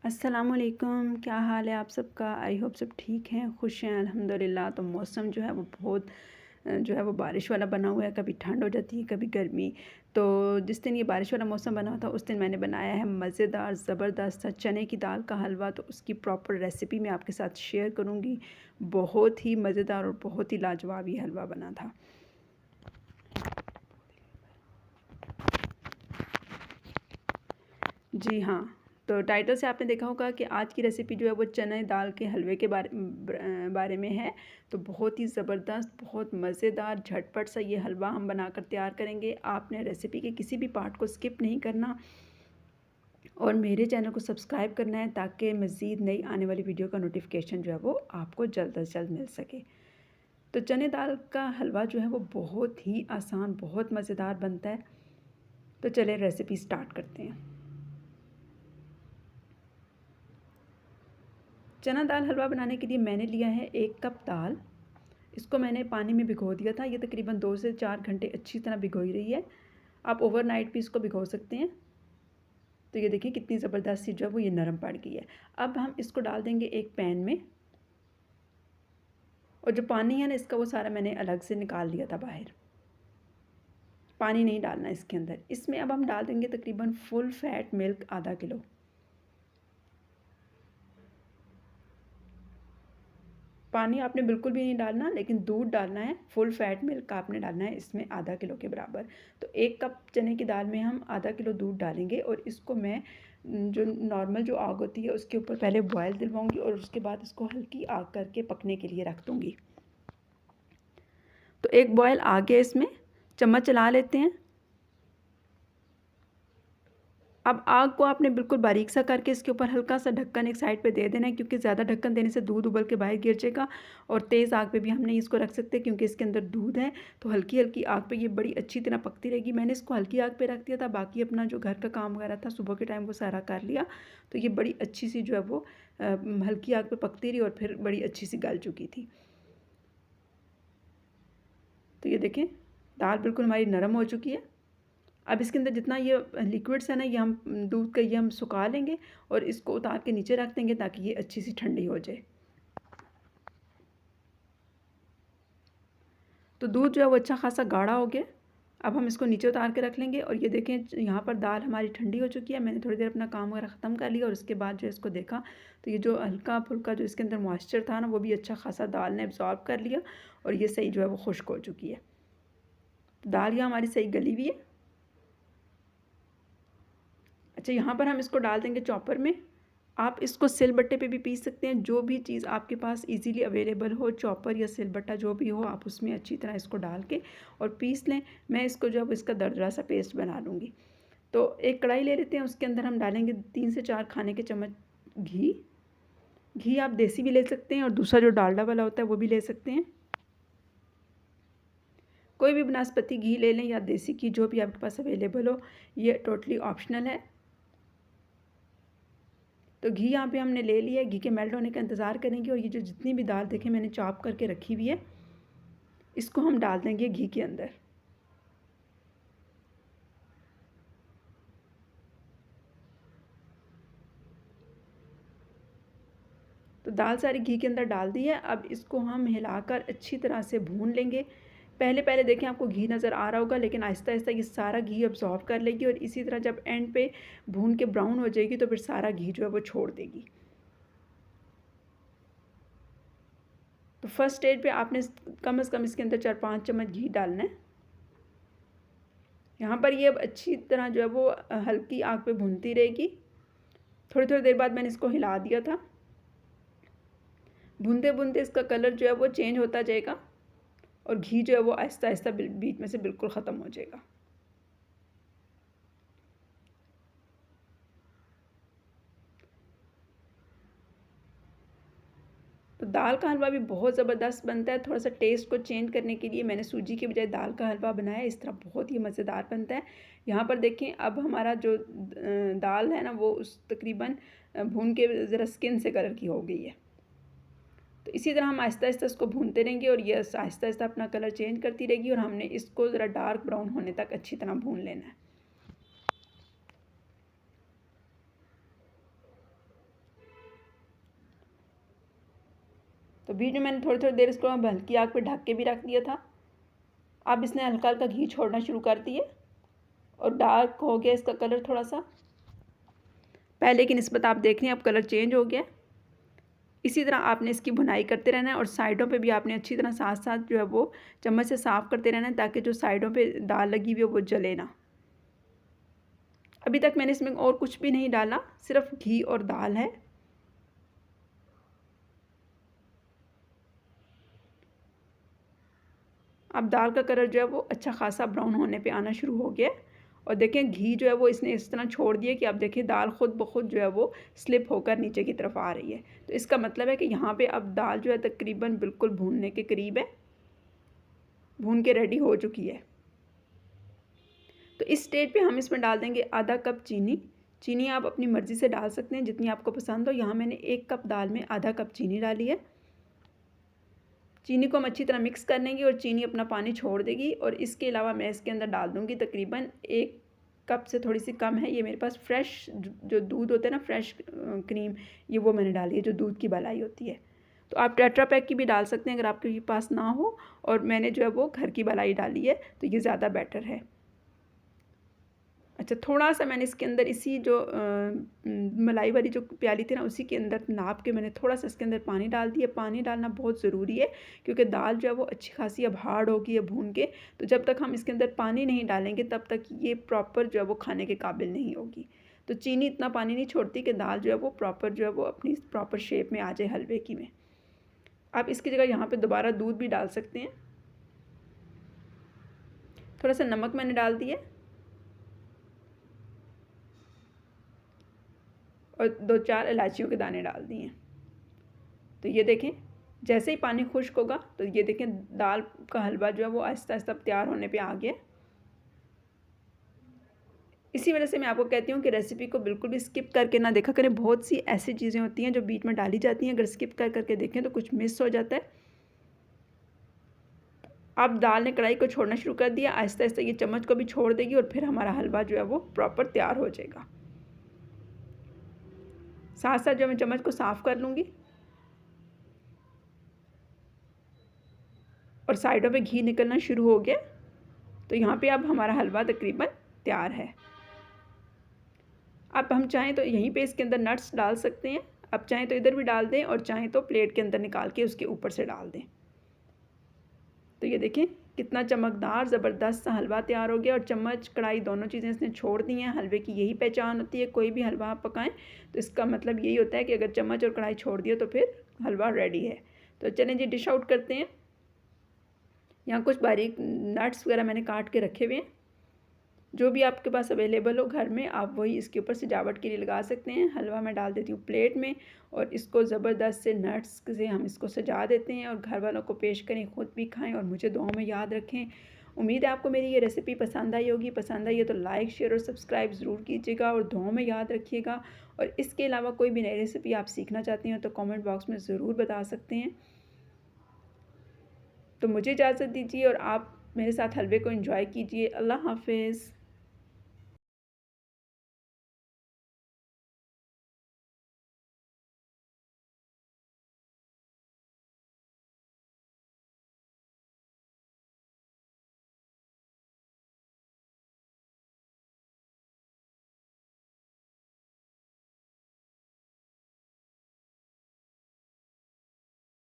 अस्सलामुअलैकुम, क्या हाल है आप सबका। आई होप सब ठीक हैं, खुश हैं अल्हम्दुलिल्लाह। तो मौसम जो है वो बहुत जो है वो बारिश वाला बना हुआ है। कभी ठंड हो जाती है, कभी गर्मी। तो जिस दिन ये बारिश वाला मौसम बना था उस दिन मैंने बनाया है मज़ेदार ज़बरदस्त सा चने की दाल का हलवा। तो उसकी प्रॉपर रेसिपी मैं आपके साथ शेयर करूँगी। बहुत ही मज़ेदार और बहुत ही लाजवाब ये हलवा बना था। जी हाँ, तो टाइटल से आपने देखा होगा कि आज की रेसिपी जो है वो चने दाल के हलवे के बारे में है। तो बहुत ही ज़बरदस्त, बहुत मज़ेदार, झटपट सा ये हलवा हम बनाकर तैयार करेंगे। आपने रेसिपी के किसी भी पार्ट को स्किप नहीं करना और मेरे चैनल को सब्सक्राइब करना है ताकि मज़ीद नई आने वाली वीडियो का नोटिफिकेशन जो है वो आपको जल्द से जल्द मिल सके। तो चने दाल का हलवा जो है वो बहुत ही आसान, बहुत मज़ेदार बनता है। तो चलिए रेसिपी स्टार्ट करते हैं। चना दाल हलवा बनाने के लिए मैंने लिया है 1 कप दाल। इसको मैंने पानी में भिगो दिया था। ये तकरीबन 2 से 4 घंटे अच्छी तरह भिगोई रही है। आप ओवरनाइट भी इसको भिगो सकते हैं। तो ये देखिए कितनी ज़बरदस्त सी जो है वो ये नरम पड़ गई है। अब हम इसको डाल देंगे एक पैन में और जो पानी है ना इसका वो सारा मैंने अलग से निकाल लिया था बाहर। पानी नहीं डालना इसके अंदर। इसमें अब हम डाल देंगे तकरीबन फुल फैट मिल्क आधा किलो। पानी आपने बिल्कुल भी नहीं डालना, लेकिन दूध डालना है। फुल फैट मिल्क आपने डालना है इसमें आधा किलो के बराबर। तो 1 कप चने की दाल में हम आधा किलो दूध डालेंगे और इसको मैं जो नॉर्मल जो आग होती है उसके ऊपर पहले बॉयल दिलवाऊंगी और उसके बाद इसको हल्की आग करके पकने के लिए रख दूँगी। तो एक बॉयल आ गया, इसमें चम्मच चला लेते हैं। अब आग को आपने बिल्कुल बारीक सा करके इसके ऊपर हल्का सा ढक्कन एक साइड पे दे देना है, क्योंकि ज़्यादा ढक्कन देने से दूध उबल के बाहर गिर जाएगा। और तेज़ आग पे भी हम नहीं इसको रख सकते क्योंकि इसके अंदर दूध है। तो हल्की हल्की आग पे ये बड़ी अच्छी तरह पकती रहेगी। मैंने इसको हल्की आग पे रख दिया था, बाकी अपना जो घर का काम वगैरह था सुबह के टाइम वो सारा कर लिया। तो ये बड़ी अच्छी सी जो है वो हल्की आग पर पकती रही और फिर बड़ी अच्छी सी गल चुकी थी। तो ये देखें दाल बिल्कुल हमारी नरम हो चुकी है। अब इसके अंदर जितना ये लिक्विड्स है ना, ये हम दूध का ये हम सुखा लेंगे और इसको उतार के नीचे रख देंगे ताकि ये अच्छी सी ठंडी हो जाए। तो दूध जो है वो अच्छा खासा गाढ़ा हो गया। अब हम इसको नीचे उतार के रख लेंगे और ये देखें यहाँ पर दाल हमारी ठंडी हो चुकी है। मैंने थोड़ी देर अपना काम वगैरह ख़त्म कर लिया और उसके बाद जो इसको देखा तो ये जो हल्का फुल्का जो इसके अंदर मॉइस्चर था ना वो भी अच्छा खासा दाल ने एब्जॉर्ब कर लिया और ये सही जो है वो खुश्क हो चुकी है। तो दाल यहाँ हमारी सही गली हुई है। अच्छा, यहाँ पर हम इसको डाल देंगे चॉपर में। आप इसको सिलबट्टे पे भी पीस सकते हैं। जो भी चीज़ आपके पास इजीली अवेलेबल हो, चॉपर या सिलबट्टा जो भी हो, आप उसमें अच्छी तरह इसको डाल के और पीस लें। मैं इसको जो है इसका दरदरा सा पेस्ट बना लूँगी। तो एक कढ़ाई ले लेते हैं, उसके अंदर हम डालेंगे 3 से 4 खाने के चम्मच घी। घी आप देसी भी ले सकते हैं और दूसरा जो डालडा वाला होता है वो भी ले सकते हैं। कोई भी बनस्पति घी ले लें या देसी घी, जो भी आपके पास अवेलेबल हो, ये टोटली ऑप्शनल है। तो घी यहाँ पे हमने ले लिया है। घी के मेल्ट होने का इंतज़ार करेंगे और ये जो जितनी भी दाल देखें मैंने चॉप करके रखी हुई है इसको हम डाल देंगे घी के अंदर। तो दाल सारी घी के अंदर डाल दी है। अब इसको हम हिलाकर अच्छी तरह से भून लेंगे। पहले पहले देखें आपको घी नज़र आ रहा होगा, लेकिन आहिस्ता आहिस्ता ये सारा घी अब्जॉर्ब कर लेगी और इसी तरह जब एंड पे भून के ब्राउन हो जाएगी तो फिर सारा घी जो है वो छोड़ देगी। तो फर्स्ट स्टेज पे आपने कम से कम इसके अंदर 4-5 चम्मच घी डालना है। यहाँ पर ये अब अच्छी तरह जो है वो हल्की आग पे भूनती रहेगी। थोड़ी थोड़ी देर बाद मैंने इसको हिला दिया था। भूनते भूनते इसका कलर जो है वो चेंज होता जाएगा और घी जो है वो आहिस्ता आहिस्ता बीच में से बिल्कुल ख़त्म हो जाएगा। तो दाल का हलवा भी बहुत ज़बरदस्त बनता है। थोड़ा सा टेस्ट को चेंज करने के लिए मैंने सूजी के बजाय दाल का हलवा बनाया है। इस तरह बहुत ही मज़ेदार बनता है। यहाँ पर देखें अब हमारा जो दाल है ना वो उस तकरीबन भून के ज़रा स्किन से कलर की हो गई है। तो इसी तरह हम आहिस्ता आहिस्ता इसको भूनते रहेंगे और ये आहिस्ता आहिस्ता अपना कलर चेंज करती रहेगी और हमने इसको ज़रा डार्क ब्राउन होने तक अच्छी तरह भून लेना है। तो बीच में मैंने थोड़ी थोड़ी देर इसको हल्की आग पे ढक के भी रख दिया था। अब इसने हल्का हल्का घी छोड़ना शुरू कर दिए और डार्क हो गया इसका कलर थोड़ा सा। पहले की निस्बत आप देख रहे हैं अब कलर चेंज हो गया। इसी तरह आपने इसकी भुनाई करते रहना है और साइडों पे भी आपने अच्छी तरह साथ साथ जो है वो चम्मच से साफ़ करते रहना है ताकि जो साइडों पे दाल लगी हुई हो वो जले ना। अभी तक मैंने इसमें और कुछ भी नहीं डाला, सिर्फ घी और दाल है। अब दाल का कलर जो है वो अच्छा खासा ब्राउन होने पे आना शुरू हो गया और देखें घी जो है वो इसने इस तरह छोड़ दिया कि आप देखिए दाल खुद ब खुद जो है वो स्लिप होकर नीचे की तरफ आ रही है। तो इसका मतलब है कि यहाँ पे अब दाल जो है तकरीबन बिल्कुल भूनने के करीब है, भून के रेडी हो चुकी है। तो इस स्टेज पे हम इसमें डाल देंगे आधा कप चीनी। चीनी आप अपनी मर्ज़ी से डाल सकते हैं जितनी आपको पसंद हो। यहाँ मैंने 1 कप दाल में आधा कप चीनी डाली है। चीनी को हम अच्छी तरह मिक्स कर लेंगे और चीनी अपना पानी छोड़ देगी और इसके अलावा मैं इसके अंदर डाल दूँगी तकरीबन 1 कप से थोड़ी सी कम है, ये मेरे पास फ्रेश जो दूध होता है ना, फ्रेश क्रीम, ये वो मैंने डाली है जो दूध की मलाई होती है। तो आप टेट्रा पैक की भी डाल सकते हैं अगर आपके पास ना हो, और मैंने जो है वो घर की मलाई डाली है तो ये ज़्यादा बेटर है। अच्छा, थोड़ा सा मैंने इसके अंदर इसी जो मलाई वाली जो प्याली थी ना उसी के अंदर नाप के मैंने थोड़ा सा इसके अंदर पानी डाल दिया। पानी डालना बहुत ज़रूरी है क्योंकि दाल जो है वो अच्छी खासी अब हार्ड होगी है भून के, तो जब तक हम इसके अंदर पानी नहीं डालेंगे तब तक ये प्रॉपर जो है वो खाने के काबिल नहीं होगी। तो चीनी इतना पानी नहीं छोड़ती कि दाल जो है वो प्रॉपर जो है वो अपनी प्रॉपर शेप में आ जाए हलवे की में। आप इसकी जगह यहाँ पर दोबारा दूध भी डाल सकते हैं। थोड़ा सा नमक मैंने डाल दिया और 2-4 इलायचियों के दाने डाल दिए। तो ये देखें जैसे ही पानी खुश्क होगा तो ये देखें दाल का हलवा जो है वो आहिस्ता आहिस्ता तैयार होने पे आ गया। इसी वजह से मैं आपको कहती हूँ कि रेसिपी को बिल्कुल भी स्किप करके ना देखा करें। बहुत सी ऐसी चीज़ें होती हैं जो बीच में डाली जाती हैं, अगर स्किप कर करके देखें तो कुछ मिस हो जाता है। अब दाल ने कढ़ाई को छोड़ना शुरू कर दिया, आहिस्ता आहिस्ता ये चम्मच को भी छोड़ देगी और फिर हमारा हलवा जो है वो प्रॉपर तैयार हो जाएगा। साथ साथ जो मैं चम्मच को साफ़ कर लूँगी और साइडों पे घी निकलना शुरू हो गया। तो यहाँ पे अब हमारा हलवा तकरीबन तैयार है। अब हम चाहें तो यहीं पे इसके अंदर नट्स डाल सकते हैं, अब चाहें तो इधर भी डाल दें और चाहें तो प्लेट के अंदर निकाल के उसके ऊपर से डाल दें। तो ये देखें कितना चमकदार ज़बरदस्त सा हलवा तैयार हो गया और चम्मच कढ़ाई दोनों चीज़ें इसने छोड़ दी हैं। हलवे की यही पहचान होती है, कोई भी हलवा आप पकाएं तो इसका मतलब यही होता है कि अगर चम्मच और कढ़ाई छोड़ दिया तो फिर हलवा रेडी है। तो चलें जी डिश आउट करते हैं। यहाँ कुछ बारीक नट्स वगैरह मैंने काट के रखे हुए हैं, जो भी आपके पास अवेलेबल हो घर में आप वही इसके ऊपर सजावट के लिए लगा सकते हैं। हलवा मैं डाल देती हूँ प्लेट में और इसको ज़बरदस्त से नट्स से हम इसको सजा देते हैं और घर वालों को पेश करें, ख़ुद भी खाएं और मुझे दुआओं में याद रखें। उम्मीद है आपको मेरी ये रेसिपी पसंद आई होगी। पसंद आई है तो लाइक शेयर और सब्सक्राइब ज़रूर कीजिएगा और दुआओं में याद रखिएगा। और इसके अलावा कोई भी नई रेसिपी आप सीखना चाहते हैं तो कॉमेंट बॉक्स में ज़रूर बता सकते हैं। तो मुझे इजाज़त दीजिए और आप मेरे साथ हलवे को एंजॉय कीजिए। अल्लाह हाफ़िज़।